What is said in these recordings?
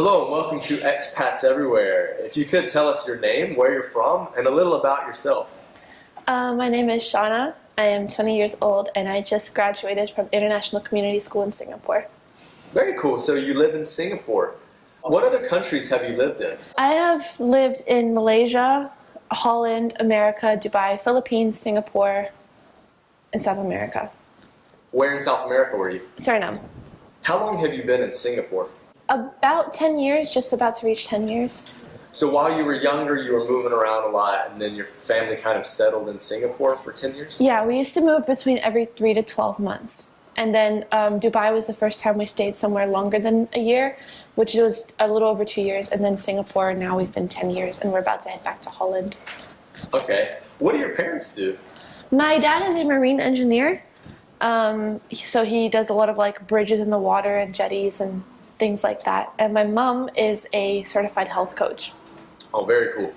Hello and welcome to Expats Everywhere. If you could tell us your name, where you're from, and a little about yourself. My name is Shannah. I am 20 years old and I just graduated from International Community School in Singapore. Very cool. So you live in Singapore. What other countries have you lived in? I have lived in Malaysia, Holland, America, Dubai, Philippines, Singapore, and South America. Where in South America were you? Suriname. How long have you been in Singapore? About 10 years, just about to reach 10 years. So while you were younger, you were moving around a lot, and then your family kind of settled in Singapore for 10 years? Yeah, we used to move between every 3 to 12 months. And then Dubai was the first time we stayed somewhere longer than a year, which was a little over 2 years. And then Singapore, now we've been 10 years, and we're about to head back to Holland. Okay. What do your parents do? My dad is a marine engineer. So he does a lot of like bridges in the water and jetties and things like that. And my mom is a certified health coach. Oh, very cool.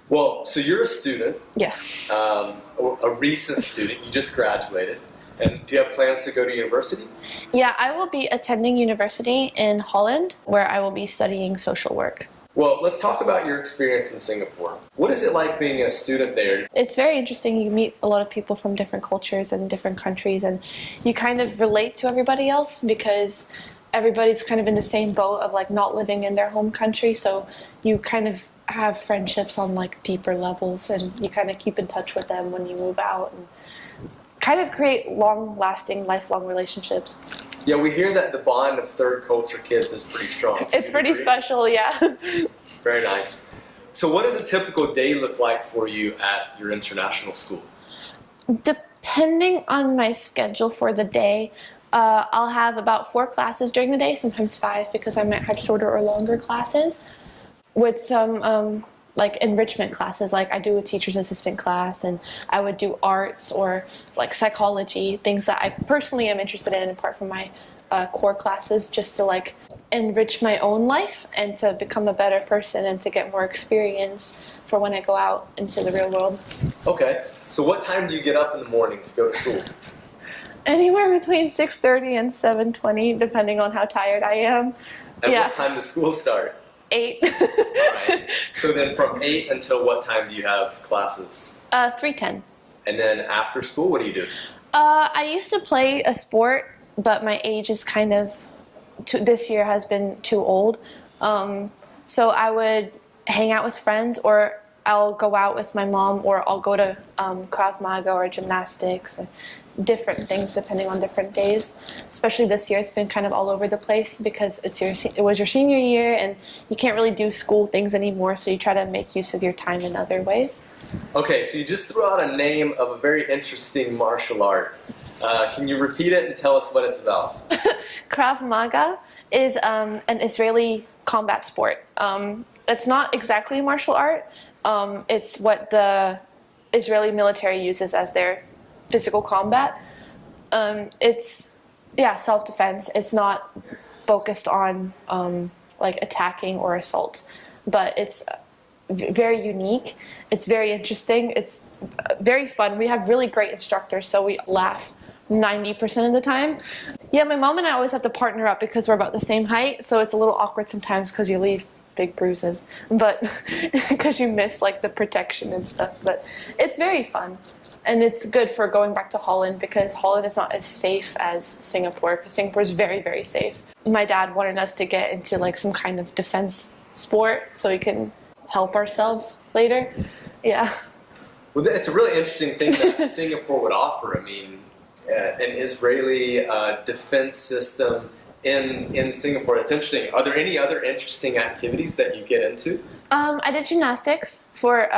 Well, so you're a student. Yeah. A recent student. You just graduated. And do you have plans to go to university? Yeah, I will be attending university in Holland, where I will be studying social work. Well, let's talk about your experience in Singapore. What is it like being a student there? It's very interesting. You meet a lot of people from different cultures and different countries, and you kind of relate to everybody else because everybody's kind of in the same boat of like not living in their home country. So you kind of have friendships on like deeper levels, and you kind of keep in touch with them when you move out and kind of create long-lasting, lifelong relationships. Yeah, we hear that the bond of third culture kids is pretty strong. So it's pretty special, yeah. Very nice. So what does a typical day look like for you at your international school? Depending on my schedule for the day, I'll have about 4 classes during the day, sometimes 5 because I might have shorter or longer classes with some like enrichment classes. Like I do a teacher's assistant class, and I would do arts or like psychology, things that I personally am interested in apart from my core classes, just to like enrich my own life and to become a better person and to get more experience for when I go out into the real world. Okay, so what time do you get up in the morning to go to school? Anywhere between 6:30 and 7:20, depending on how tired I am. And what time does school start? 8. Alright, so then from 8 until what time do you have classes? 3:10. And then after school, what do you do? I used to play a sport, but my age is kind of, this year has been too old. So I would hang out with friends, or I'll go out with my mom, or I'll go to KRAV MAGA or gymnastics. Different things depending on different days. Especially this year, it's been kind of all over the place because it was your senior year and you can't really do school things anymore, so you try to make use of your time in other ways. Okay, so you just threw out a name of a very interesting martial art. Can you repeat it and tell us what it's about? KRAV MAGA is an Israeli combat sport. It's not exactly a martial art. It's what the Israeli military uses as their physical combat. It's self-defense. It's not focused on like attacking or assault, but it's very unique. It's very interesting. It's very fun. We have really great instructors, so we laugh 90% of the time. Yeah, my mom and I always have to partner up because we're about the same height, so it's a little awkward sometimes because you leave big bruises, but because you miss like the protection and stuff. But it's very fun. And it's good for going back to Holland because Holland is not as safe as Singapore, because Singapore is very, very safe. My dad wanted us to get into like some kind of defense sport so we can help ourselves later. Yeah. Well, it's a really interesting thing that Singapore would offer. I mean, an Israeli defense system in Singapore. It's interesting. Are there any other interesting activities that you get into? I did gymnastics for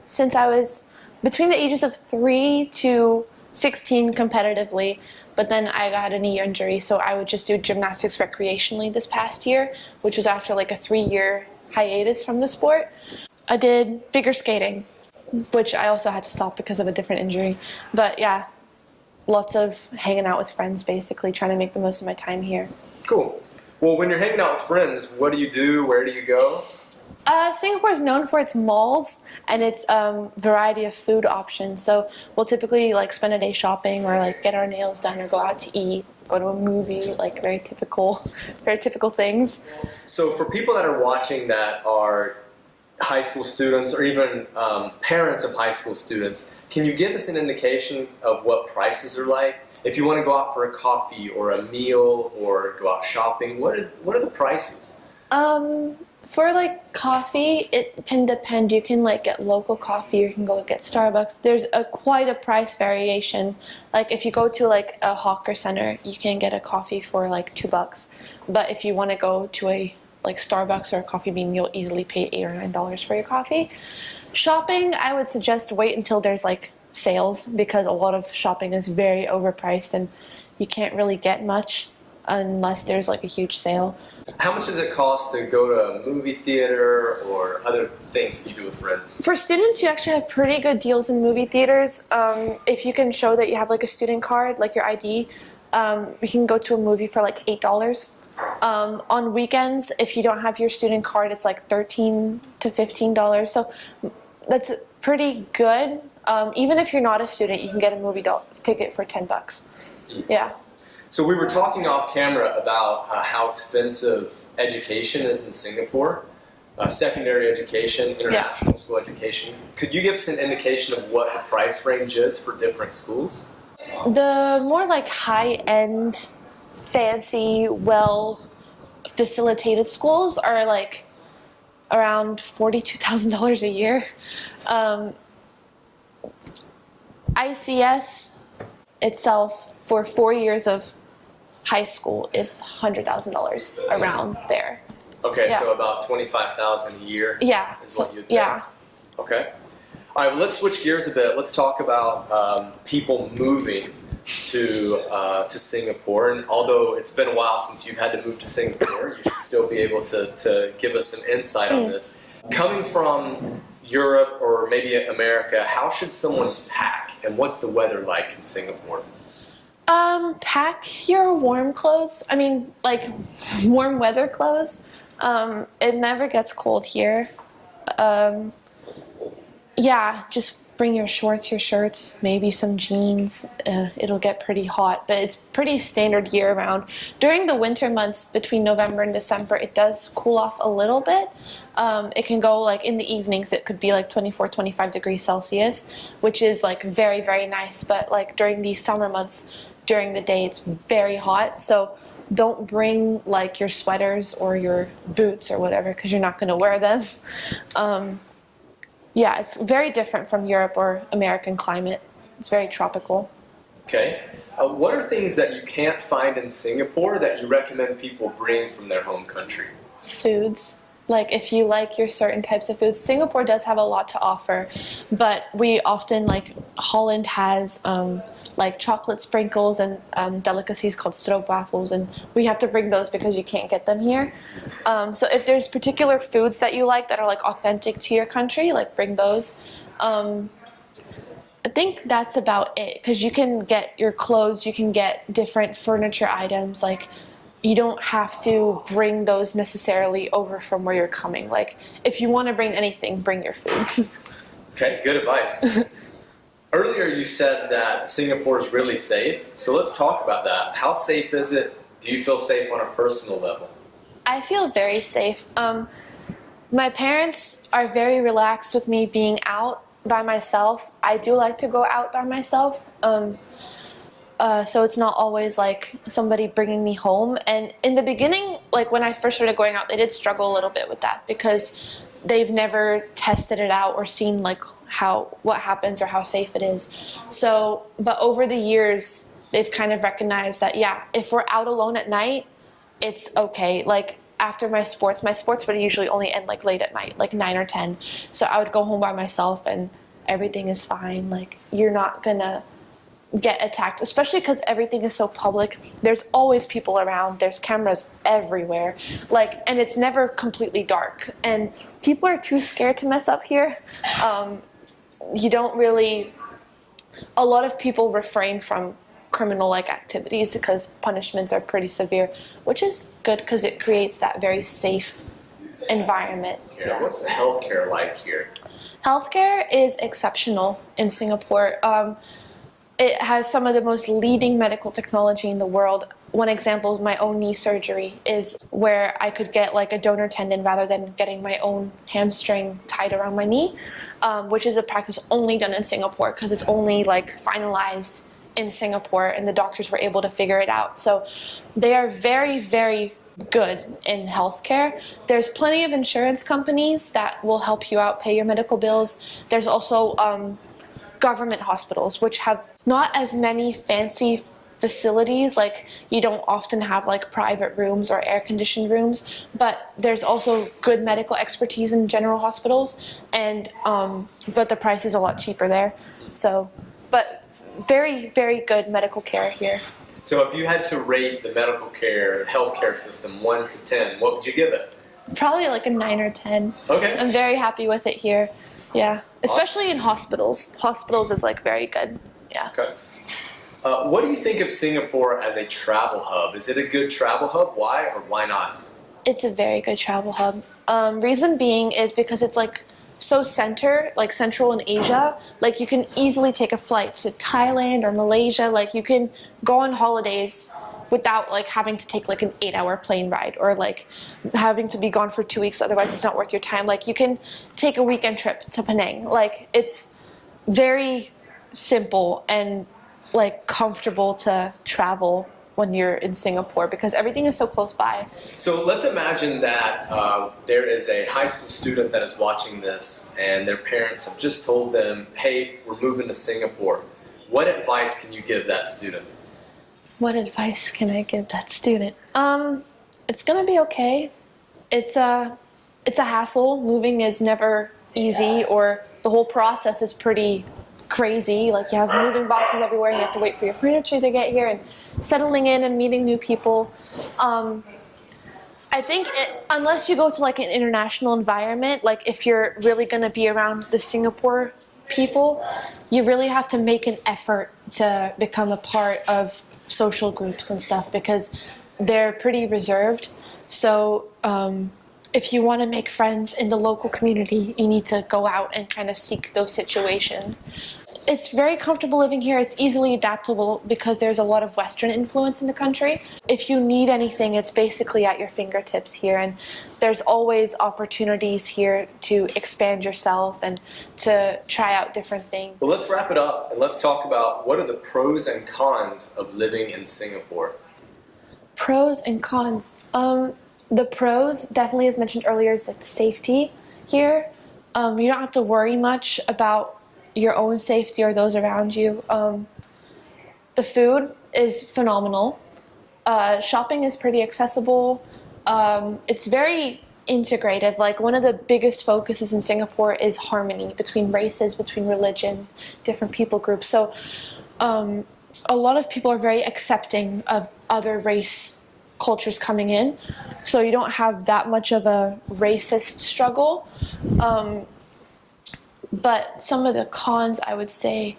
since I was between the ages of 3 to 16 competitively, but then I had a knee injury, so I would just do gymnastics recreationally this past year, which was after like a 3-year hiatus from the sport. I did figure skating, which I also had to stop because of a different injury. But yeah, lots of hanging out with friends, basically, trying to make the most of my time here. Cool. Well, when you're hanging out with friends, what do you do? Where do you go? Singapore is known for its malls and its variety of food options. So we'll typically like spend a day shopping or like get our nails done or go out to eat, go to a movie, like very typical things. So for people that are watching that are high school students or even parents of high school students, can you give us an indication of what prices are like? If you want to go out for a coffee or a meal or go out shopping, what are the prices? For like coffee, it can depend. You can like get local coffee, or you can go get Starbucks. There's quite a price variation. Like if you go to like a hawker center, you can get a coffee for like $2. But if you want to go to a like Starbucks or a Coffee Bean, you'll easily pay $8 or $9 for your coffee. Shopping, I would suggest wait until there's like sales, because a lot of shopping is very overpriced and you can't really get much unless there's like a huge sale. How much does it cost to go to a movie theater or other things you do with friends? For students, you actually have pretty good deals in movie theaters. If you can show that you have like a student card, like your ID, we can go to a movie for like $8. On weekends, if you don't have your student card, it's like $13 to $15. So that's pretty good. Even if you're not a student, you can get a movie ticket for $10. Yeah. So we were talking off camera about how expensive education is in Singapore, secondary education, international school education. Could you give us an indication of what the price range is for different schools? The more like high-end, fancy, well-facilitated schools are like around $42,000 a year. ICS itself for 4 years of high school is $100,000 around there. Okay, so about $25,000 a year. Yeah. Is what you'd pay. Yeah. Okay. All right. Well, let's switch gears a bit. Let's talk about people moving to Singapore. And although it's been a while since you've had to move to Singapore, you should still be able to give us some insight on this. Coming from Europe or maybe America, how should someone pack, and what's the weather like in Singapore? Pack your warm clothes. I mean, like warm weather clothes. It never gets cold here. Yeah, just bring your shorts, your shirts, maybe some jeans. It'll get pretty hot, but it's pretty standard year round. During the winter months between November and December, it does cool off a little bit. It can go like in the evenings, it could be like 24, 25 degrees Celsius, which is like very, very nice. But like during the summer months, during the day, it's very hot. So don't bring like your sweaters or your boots or whatever, because you're not going to wear them. Yeah, it's very different from Europe or American climate. It's very tropical. Okay. What are things that you can't find in Singapore that you recommend people bring from their home country? Foods. Like if you like your certain types of foods, Singapore does have a lot to offer, but we often, like Holland has like chocolate sprinkles and delicacies called stroopwafels, and we have to bring those because you can't get them here. So if there's particular foods that you like that are like authentic to your country, like bring those. I think that's about it, because you can get your clothes, you can get different furniture items, like you don't have to bring those necessarily over from where you're coming. Like if you want to bring anything, bring your food. Okay, good advice. Earlier you said that Singapore is really safe, so let's talk about that. How safe is it? Do you feel safe on a personal level? I feel very safe. My parents are very relaxed with me being out by myself. I do like to go out by myself. So it's not always like somebody bringing me home. And in the beginning, like when I first started going out, they did struggle a little bit with that, because they've never tested it out or seen like what happens or how safe it is. So, but over the years, they've kind of recognized that, yeah, if we're out alone at night, it's okay. Like after my sports would usually only end like late at night, like 9 or 10. So I would go home by myself and everything is fine. Like you're not gonna get attacked, especially because everything is so public. There's always people around, there's cameras everywhere, like, and it's never completely dark, and people are too scared to mess up here. You don't really, a lot of people refrain from criminal-like activities because punishments are pretty severe, which is good because it creates that very safe environment. Yeah. What's the healthcare like here? Healthcare is exceptional in Singapore. It has some of the most leading medical technology in the world. One example of my own knee surgery is where I could get like a donor tendon rather than getting my own hamstring tied around my knee, which is a practice only done in Singapore because it's only like finalized in Singapore and the doctors were able to figure it out. So they are very, very good in healthcare. There's plenty of insurance companies that will help you out, pay your medical bills. There's also government hospitals, which have not as many fancy facilities. Like you don't often have like private rooms or air-conditioned rooms, but there's also good medical expertise in general hospitals, and but the price is a lot cheaper there. So, but very, very good medical care here. So if you had to rate the medical care, healthcare system 1 to 10, what would you give it? Probably like a 9 or 10. Okay. I'm very happy with it here. Yeah, especially in hospitals. Hospitals is like very good. Yeah. Okay. What do you think of Singapore as a travel hub? Is it a good travel hub? Why or why not? It's a very good travel hub. Reason being is because it's like so central in Asia. Like you can easily take a flight to Thailand or Malaysia. Like you can go on holidays without like having to take like an 8-hour plane ride or like having to be gone for 2 weeks. Otherwise it's not worth your time. Like you can take a weekend trip to Penang. Like it's very simple and like comfortable to travel when you're in Singapore because everything is so close by. So let's imagine that there is a high school student that is watching this and their parents have just told them, hey, we're moving to Singapore. What advice can you give that student? What advice can I give that student? It's gonna be okay. It's a hassle. Moving is never easy, or the whole process is pretty crazy. Like you have moving boxes everywhere, you have to wait for your furniture to get here and settling in and meeting new people. I think unless you go to like an international environment, like if you're really gonna be around the Singapore people, you really have to make an effort to become a part of social groups and stuff because they're pretty reserved. So if you want to make friends in the local community, you need to go out and kind of seek those situations. It's very comfortable living here. It's easily adaptable because there's a lot of Western influence in the country. If you need anything, it's basically at your fingertips here, and there's always opportunities here to expand yourself and to try out different things. Well, let's wrap it up and let's talk about what are the pros and cons of living in Singapore. Pros and cons. The pros, definitely as mentioned earlier, is like the safety here. You don't have to worry much about your own safety or those around you. The food is phenomenal. Shopping is pretty accessible. It's very integrative. Like one of the biggest focuses in Singapore is harmony between races, between religions, different people groups. So a lot of people are very accepting of other race cultures coming in, so you don't have that much of a racist struggle. But some of the cons, I would say,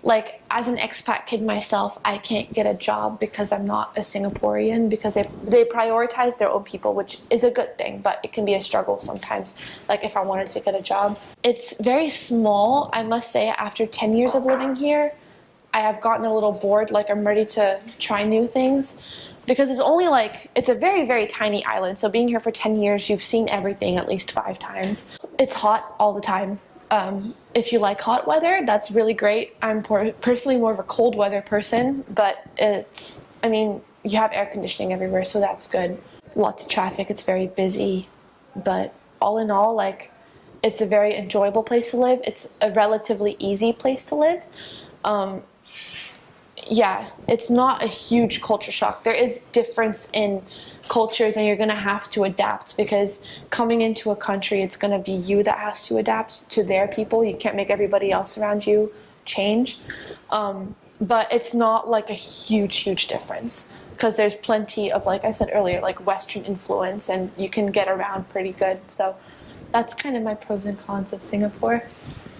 like as an expat kid myself, I can't get a job because I'm not a Singaporean, because they prioritize their own people, which is a good thing, but it can be a struggle sometimes, like if I wanted to get a job. It's very small, I must say. After 10 years of living here, I have gotten a little bored. Like I'm ready to try new things, because it's only like, it's a very, very tiny island. So being here for 10 years, you've seen everything at least 5 times. It's hot all the time. If you like hot weather, that's really great. I'm personally more of a cold weather person, but you have air conditioning everywhere, so that's good. Lots of traffic, it's very busy, but all in all, like, it's a very enjoyable place to live. It's a relatively easy place to live. Yeah, it's not a huge culture shock. There is difference in cultures, and you're going to have to adapt, because coming into a country, it's going to be you that has to adapt to their people. You can't make everybody else around you change. But it's not like a huge difference, because there's plenty of, like I said earlier, like Western influence, and you can get around pretty good. So that's kind of my pros and cons of Singapore.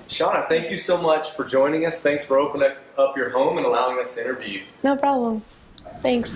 Shannah, thank you so much for joining us. Thanks for opening up your home and allowing us to interview you. No problem. Thanks.